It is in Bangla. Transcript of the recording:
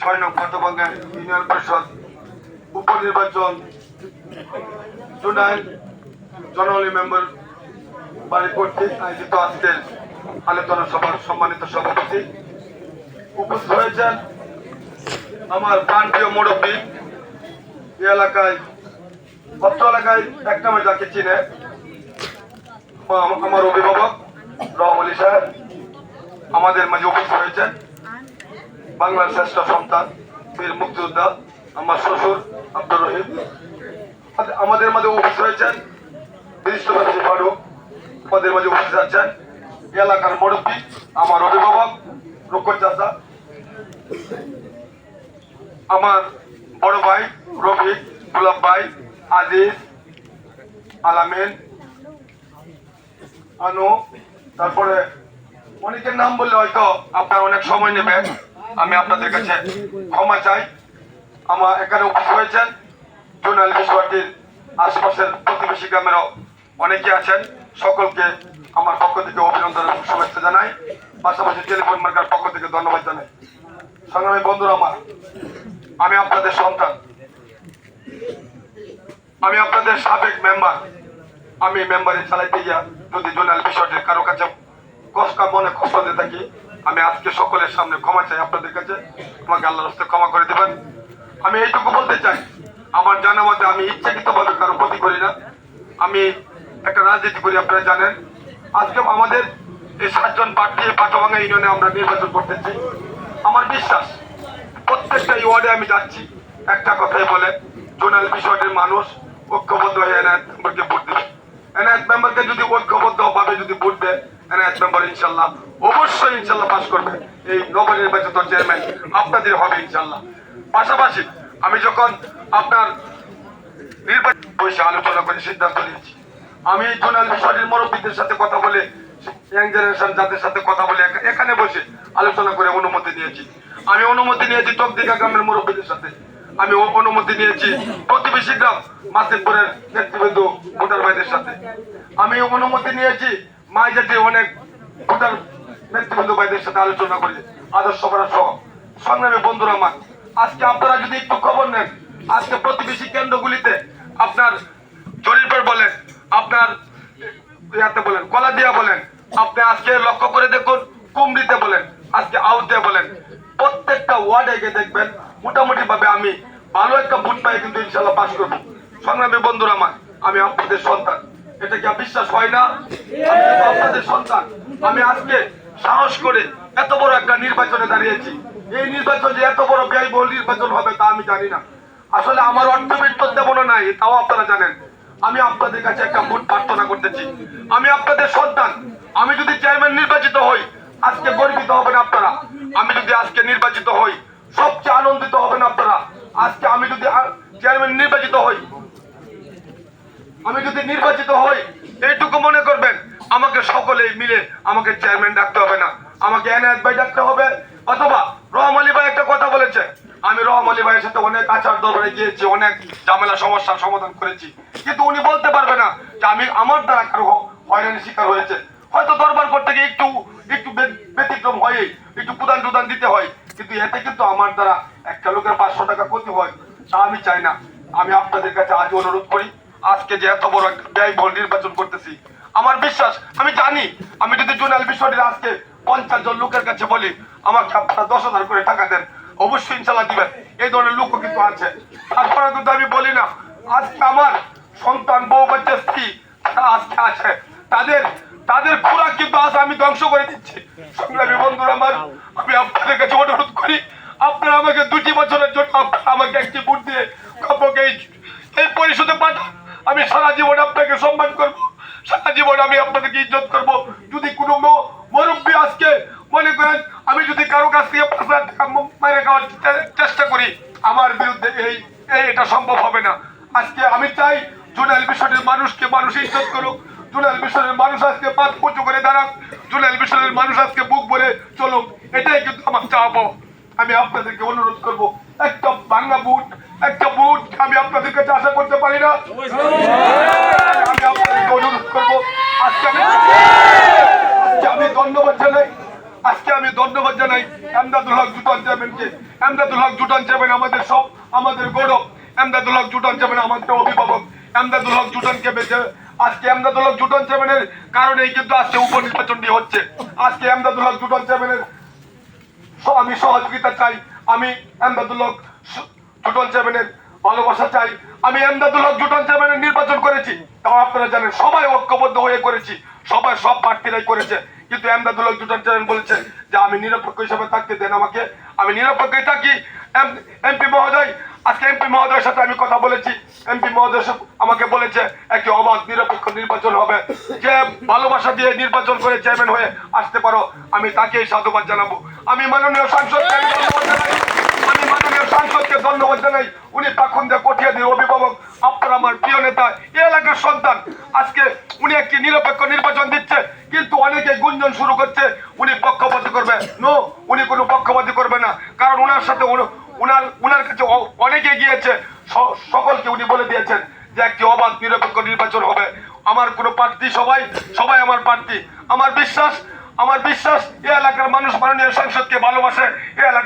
6 নং পাতবাঙ্গা ইউনিয়ন পরিষদ উপনির্বাচন জুনাইল জনরল মেম্বার বাড়ি কর্তৃক আয়োজিত আজকের আলোচনা সভার সম্মানিত সভাপতি উপস্থিত হয়েছেন আমার প্রান্তীয় মুরব্বী এই এলাকায় অত্র এলাকায় এক নামে যাকে চিনে আমার অভিভাবক রহম আলী সাহেব আমাদের মাঝে উপস্থিত হয়েছেন বাংলার শ্রেষ্ঠ সন্তান বীর মুক্তিযোদ্ধা আমার শ্বশুর আব্দুর রহিম আমাদের মাঝে উপস্থিত হয়েছেন বিশিষ্ট ব্যবসায়ী ফারুক আমাদের মাঝে উপস্থিত আছেন এলাকার মুরব্বী আমার অভিভাবক রুকন চাচা আমার বড় ভাই রফিক গুলাব ভাই আজিজ আলামিন আনু তারপরে অনেকের নাম বললে হয়তো আপনার অনেক সময় নেবেন আমি আপনাদের কাছে ক্ষমা চাই আমার এখানে উপস্থিত হয়েছেন জোনাল বিশ্বটির আশপাশের প্রতিবেশী গ্রামেরও অনেকে আছেন সকলকে আমার পক্ষ থেকে অভিনন্দন এবং শুভেচ্ছা জানাই পাশাপাশি টেলিফোন মার্কার পক্ষ থেকে ধন্যবাদ জানাই সংগ্রামী বন্ধুরা আমার আমি আপনাদের সন্তান আমি আপনাদের সাবেক মেম্বার আমি মেম্বারে চালাইতে গিয়া যদি জোনাল বিষয়টির কারো কাছে মনে কষ্ট দিয়ে থাকি আমি আজকে সকলের সামনে ক্ষমা চাই আপনাদের কাছে আমাকে আল্লাহর রাস্তায় ক্ষমা করে দেবেন আমি এইটুকু বলতে চাই আমার জানা মতে আমি ইচ্ছাকৃতভাবে কারো ক্ষতি করি না আমি একটা রাজনীতি করি আপনারা জানেন আজকে আমাদের এই 7 জন প্রার্থী পাটভাঙ্গা ইউনিয়নে আমরা নির্বাচন করতেছি আমার বিশ্বাস প্রত্যেকটা ওয়ার্ডে আমি যাচ্ছি একটা কথাই বলে জোনাল বিষয়টির মানুষ ঐক্যবদ্ধ হয়ে এনায়েত মেম্বারকে ভোট দেবে এনায়েত মেম্বারকে যদি ঐক্যবদ্ধ ভাবে যদি ভোট দেয় এনায়েত মেম্বার ইনশাল্লাহ অবশ্যই ইনশাল্লাহ পাস করবে এই নবনির্বাচিত চেয়ারম্যান আপনাদের হবে ইনশাল্লাহ পাশাপাশি আমি যখন আপনার নির্বাচন বসে আলোচনা করে সিদ্ধান্ত নিয়েছি আমি জোনাল বিষয়টির মুরব্বীদের সাথে কথা বলে ইয়াং জেনারেশন যাদের সাথে কথা বলে এখানে বসে আলোচনা করে অনুমতি নিয়েছি আমি অনুমতি নিয়েছি চকদিঘা গ্রামের মুরব্বীদের সাথে আমি অনুমতি নিয়েছি প্রতিবেশী গ্রাম মাসিমপুরের নেতৃবৃন্দ ভোটার ভাইদের সাথে আমি অনুমতি নিয়েছি মাইজাটি অনেক ভোটার নেতৃবৃন্দ ভাইদের সাথে আলোচনা করি আদর্শ করা সহ সংগ্রামী বন্ধুরা আমার আজকে আপনারা যদি একটু খবর নেন আজকে প্রতিবেশী কেন্দ্রগুলিতে আপনার জরিপের বলেন আপনার ইয়াতে বলেন কলাদিয়া বলেন আপনি আজকে লক্ষ্য করে দেখুন কুমড়িতে বলেন আজকে আউতে বলেন প্রত্যেকটা ওয়ার্ডে গিয়ে দেখবেন মোটামুটি ভাবে আমি ভালো একটা ভোট পাই কিন্তু ইনশাল্লাহ পাস করবো সংগ্রামী বন্ধুরা আমার আমি আপনাদের সন্তান এটা কি বিশ্বাস হয় না আপনাদের সন্তান আমি আজকে সাহস করে এত বড় একটা নির্বাচনে দাঁড়িয়েছি এই নির্বাচন যে এত বড় ব্যয়বহুল নির্বাচন হবে তা আমি জানি না আসলে আমার অর্থবিত্ত তেমন নাই তাও আপনারা জানেন আমি আপনাদের কাছে একটা ভোট প্রার্থনা করতেছি আমি আপনাদের সন্তান আমি যদি চেয়ারম্যান নির্বাচিত হই আজকে গর্বিত হবেন আপনারা আমি যদি আজকে নির্বাচিত হই সবচেয়ে আনন্দিত হবেন আপনারা আজকে আমি যদি চেয়ারম্যান নির্বাচিত হই এইটুকু মনে করবেন আমাকে সকলেই মিলে আমাকে চেয়ারম্যান ডাকতে হবে না আমাকে এনায়েত ভাই ডাকতে হবে অথবা রহম আলী ভাই একটা কথা বলেছে আমি রহম আলী ভাইয়ের সাথে অনেক আচার দরবারে গিয়েছি অনেক ঝামেলা সমস্যার সমাধান করেছি কিন্তু উনি বলতে পারবে না যে আমি আমার দ্বারা কারো হয়রানির শিকার হয়েছে হয়তো দরবার করতে গিয়ে একটু ব্যতিক্রম হয় একটু প্রদান টুদান দিতে হয় কিন্তু এতে কিন্তু আমার দ্বারা একটা লোকের 500 টাকা ক্ষতি হয় তা আমি চাই না আমি আপনাদের কাছে আজ অনুরোধ করি আজকে যে এত বড় একটা ব্যয়বহুল নির্বাচন করতেছি আমার বিশ্বাস আমি জানি আমি যদি জোনাল বিষয়টি আজকে 50 জন লোকের কাছে বলি আমাকে আপনারা 10,000 করে টাকা দেন অবশ্যই ইনশাল্লাহ দিবেন এই ধরনের লোকও কিন্তু আছে তারপরে কিন্তু আমি বলি না আজকে আমার সন্তান বউ বাচ্চা স্ত্রী তারা আজকে আছে তাদের খোরাক কিন্তু আজ আমি ধ্বংস করে দিচ্ছি সংগ্রামী বন্ধুরা আমার আমি আপনাদের কাছে অনুরোধ করি আপনারা আমাকে 2টি বছরের জন্য আমাকে একটি ভোট দিয়ে আপনাকে এই পরিষদে পাঠান আমি সারা জীবন আপনাকে সম্মান করবো সারা জীবন আমি আপনাদেরকে ইজ্জত করবো যদি কোনো মুরব্বী আজকে মনে করেন আমি যদি কারো কাছ থেকে 5,000 টাকা মেরে খাওয়ার চেষ্টা করি আমার বিরুদ্ধে এটা সম্ভব হবে না আজকে আমি চাই জোনাল বিষয়ের মানুষকে মানুষ ইজ্জত করুক জোনাল বিষয়ের মানুষ আজকে পাত উঁচু করে দাঁড়াক জোনাল বিষয়ের মানুষ আজকে বুক ভরে চলুক এটাই কিন্তু আমার চাওয়া আমি আপনাদেরকে অনুরোধ করবো একটা বাংলা বুট একটা বুট আমি আপনাদের কাছে আশা করতে পারি না আমি আপনাদেরকে অনুরোধ করবো আজকে আমি ধন্যবাদ জানাই আজকে আমি ধন্যবাদ জানাই এমদাদুল হক জুটন চেয়ারম্যানকে। এমদাদুল হক জুটন চেয়ারম্যান আমাদের গৌরব। এমদাদুল হক জুটন চেয়ারম্যান আমাদের অভিভাবক। এমদাদুল হক জুটনকে বেঁচে আজকে এমদাদুল হক জুটন চেয়ারম্যানের কারণেই কিন্তু আজকে উপনির্বাচনটি হচ্ছে। আজকে এমদাদুল হক জুটন চেয়ারম্যানের আমি সহযোগিতা চাই, আমি এমদাদুল হক জুটন চেয়ারম্যানের ভালোবাসা চাই। আমি এমদাদুল হক জুটন চেয়ারম্যানের নির্বাচন করেছি, তাও আপনারা জানেন সবাই ঐক্যবদ্ধ হয়ে করেছি, সব প্রার্থীরাই করেছে। কিন্তু এমদাদুল হক জুটন চেয়ারম্যান বলেছে যে আমি নিরপেক্ষ হিসেবে থাকতে দেন আমাকে, আমি নিরপেক্ষই থাকি। এমপি মহোদয়, আজকে এমপি মহোদয়ের সাথে আমি কথা বলেছি। এমপি মহোদয় আমাকে বলেছে একটি অবাধ নিরপেক্ষ নির্বাচন হবে, যে ভালোবাসা দিয়ে নির্বাচন করে চেয়ারম্যান হয়ে আসতে পারো আমি তাকেই সাধুবাদ জানাবো। আমি মাননীয় সাংসদকে ধন্যবাদ জানাই। উনি পাখন্দে কঠিয়াদির অভিভাবক, আপনার আমার প্রিয় নেতা, এই এলাকার সন্তান। আজকে উনি একটি নিরপেক্ষ নির্বাচন দিচ্ছে, কিন্তু অনেকে গুঞ্জন শুরু করছে উনি পক্ষপাতী করবে। নো, উনি কোনো পক্ষপাতী করবে না, কারণ ওনার সাথে উনার কাছে অনেকে গিয়েছে, সকলকে উনি বলে দিয়েছেন যে একটি অবাধ নিরপেক্ষ নির্বাচন হবে। আমার কোনো প্রার্থী, সবাই আমার প্রার্থী। আমার বিশ্বাস এই এলাকার মানুষ মাননীয় সাংসদকে ভালোবাসে। এই এলাকার